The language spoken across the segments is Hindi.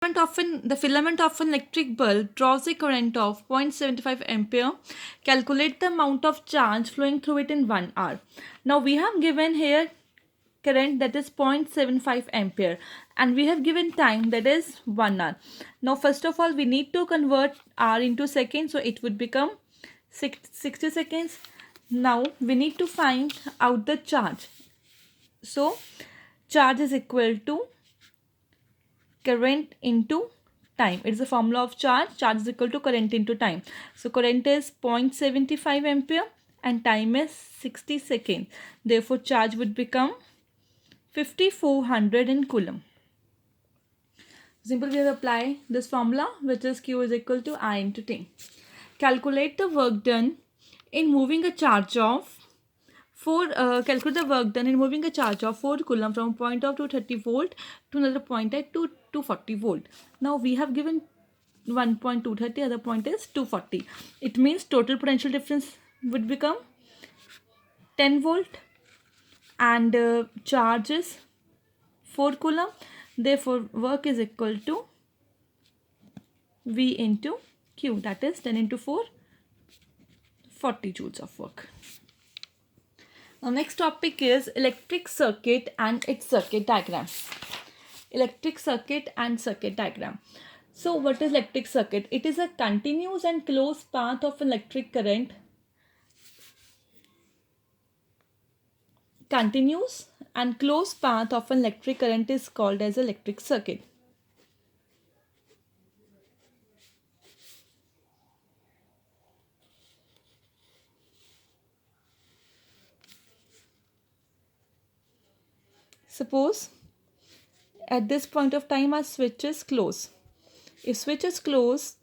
The filament of an electric bulb draws a current of 0.75 ampere. Calculate the amount of charge flowing through it in 1 hour. Now we have given here current that is 0.75 ampere and we have given time that is 1 hour. Now first of all we need to convert hour into seconds, so it would become 60 seconds. Now we need to find out the charge. So charge is equal to current into time. It is a formula of charge. Charge is equal to current into time. So current is 0.75 ampere and time is 60 seconds. Therefore charge would become 5400 in coulomb. Simply we have apply this formula, which is Q is equal to I into T. Calculate the work done in moving a charge of 4 coulomb from a point of 230 volt to another point at 240 volt. Now we have given 1.230, other point is 240. It means total potential difference would become 10 volt and charge is 4 coulomb. Therefore work is equal to V into Q, that is 10 into 4, 40 joules of work. Now next topic is electric circuit and its circuit diagram. Electric circuit and circuit diagram. So what is electric circuit? It is a continuous and closed path of electric current. Continuous and closed path of an electric current is called as electric circuit. Suppose at this point of time our switch is closed. If switch is closed,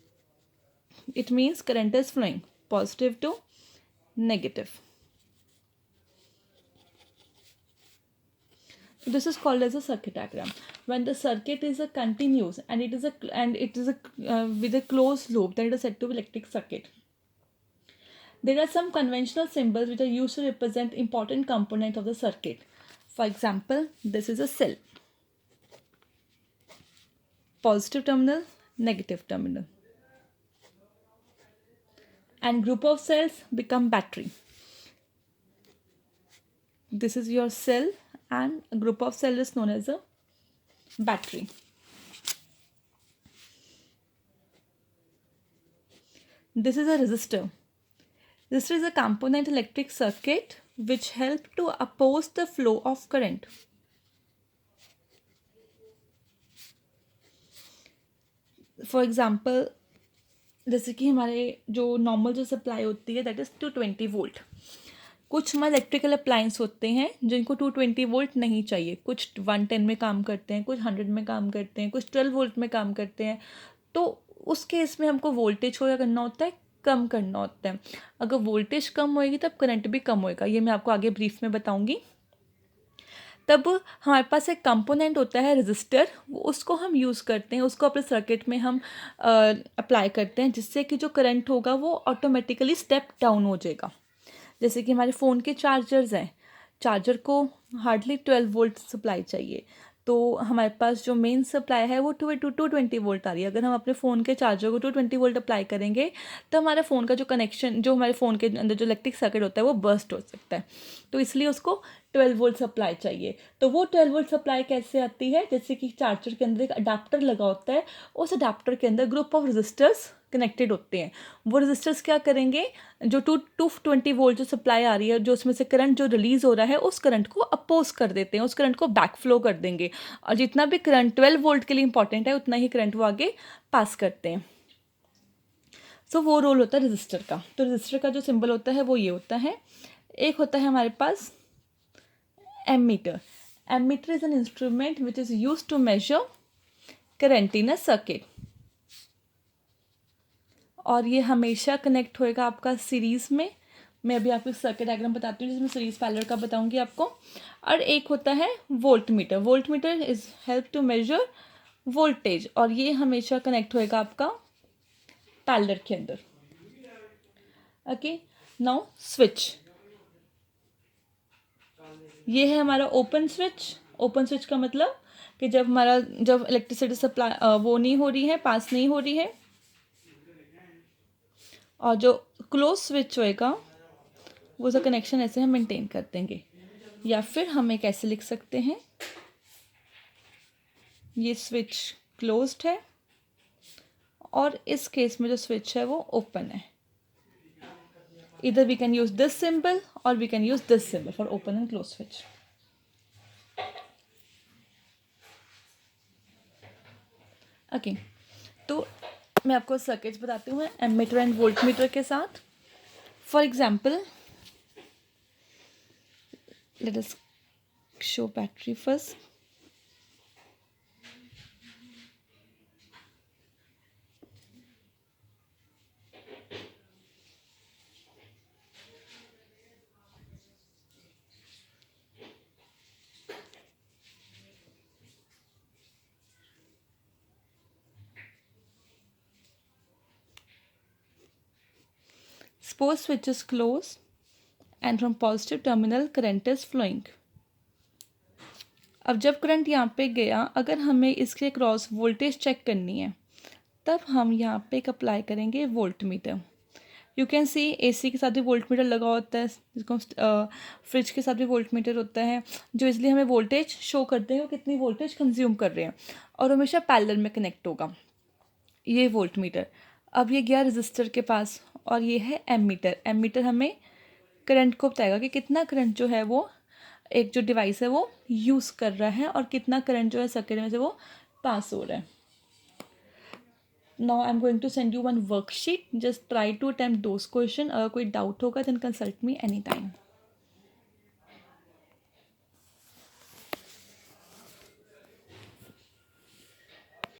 it means current is flowing positive to negative. This is called as a circuit diagram. When the circuit is a continuous and it is with a closed loop, then it is said to be electric circuit. There are some conventional symbols which are used to represent important component of the circuit. For example, this is a cell. Positive terminal, negative terminal. And group of cells become battery. This is your cell and a group of cells is known as a battery. This is a resistor. Resistor is a component electric circuit which help to oppose the flow of current. For example, जैसे कि हमारे जो नॉर्मल जो सप्लाई होती है दैट इज़ 220 वोल्ट. कुछ हमारे इलेक्ट्रिकल अप्लायंस होते हैं जिनको 220 वोल्ट नहीं चाहिए. कुछ 110 में काम करते हैं, कुछ 100 में काम करते हैं, कुछ 12 वोल्ट में काम करते हैं. तो उस केस में हमको वोल्टेज को क्या करना होता है, कम करना होता है. अगर वोल्टेज कम होएगी तब करंट भी कम होएगा. ये मैं आपको आगे ब्रीफ में बताऊंगी. तब हमारे पास एक कंपोनेंट होता है रेजिस्टर, वो उसको हम यूज़ करते हैं, उसको अपने सर्किट में हम अप्लाई करते हैं, जिससे कि जो करंट होगा वो ऑटोमेटिकली स्टेप डाउन हो जाएगा. जैसे कि हमारे फ़ोन के चार्जर्स हैं, चार्जर को हार्डली 12 वोल्ट सप्लाई चाहिए, तो हमारे पास जो मेन सप्लाई है वो 220 वोल्ट आ रही है. अगर हम अपने फ़ोन के चार्जर को 220 वोल्ट अप्लाई करेंगे तो हमारे फ़ोन का जो कनेक्शन, जो हमारे फ़ोन के अंदर जो इलेक्ट्रिक सर्किट होता है वो बर्स्ट हो सकता है. तो इसलिए उसको 12 वोल्ट सप्लाई चाहिए. तो वो 12 वोल्ट सप्लाई कैसे आती है, जैसे कि चार्जर के अंदर एक अडाप्टर लगा होता है, उस अडाप्टर के अंदर ग्रुप ऑफ रेजिस्टर्स कनेक्टेड होते हैं. वो रेजिस्टर्स क्या करेंगे, जो 220 वोल्ट जो सप्लाई आ रही है, जो उसमें से करंट जो रिलीज़ हो रहा है, उस करंट को अपोज कर देते हैं, उस करंट को बैक फ्लो कर देंगे. और जितना भी करंट 12 वोल्ट के लिए इंपॉर्टेंट है उतना ही करंट वो आगे पास करते हैं. सो वो रोल होता है रेजिस्टर का. तो रेजिस्टर का जो सिंबल होता है वो ये होता है. एक होता है हमारे पास ammeter. Ammeter is an instrument which is use to measure current in a circuit. और ये हमेशा कनेक्ट होएगा आपका सीरीज़ में. मैं अभी आपको सर्किट डायग्राम बताती हूँ जिसमें सीरीज़ पैरेलल का बताऊँगी आपको. और एक होता है volt meter. Volt meter is help to measure voltage, और ये हमेशा कनेक्ट होएगा आपका पैरेलल के अंदर. Okay, now switch. ये है हमारा ओपन स्विच. ओपन स्विच का मतलब कि जब इलेक्ट्रिसिटी सप्लाई वो नहीं हो रही है, पास नहीं हो रही है, और जो क्लोज स्विच होएगा वो उसका कनेक्शन ऐसे हम मेंटेन कर देंगे। या फिर हम एक ऐसे लिख सकते हैं, ये स्विच क्लोज्ड है और इस केस में जो स्विच है वो ओपन है। Either we can use this symbol or we can use this symbol for open and close switch. Okay, तो मैं आपको सर्किट्स बताती हूँ एमीटर एंड वोल्टमीटर के साथ। For example, let us show battery first. Suppose switch is closed and from positive terminal current is flowing. अब जब करंट यहाँ पे गया, अगर हमें इसके क्रॉस वोल्टेज चेक करनी है तब हम यहाँ पे एक अप्लाई करेंगे volt meter. You can see AC के साथ भी वोल्ट मीटर लगा होता है, जिसको फ्रिज के साथ भी वोल्ट मीटर होता है, जो इसलिए हमें वोल्टेज शो करते हैं वो कितनी वोल्टेज कंज्यूम कर रहे हैं, और हमेशा पैरेलल में कनेक्ट होगा ये वोल्ट मीटर। अब ये गया रजिस्टर के पास और ये है एमीटर। एमीटर हमें करंट को बताएगा कि कितना करंट जो है वो एक जो डिवाइस है वो यूज़ कर रहा है और कितना करंट जो है सर्किट में से वो पास हो रहा है। Now I am going to send you one worksheet, just try to attempt those question. अगर कोई डाउट होगा then consult me any time.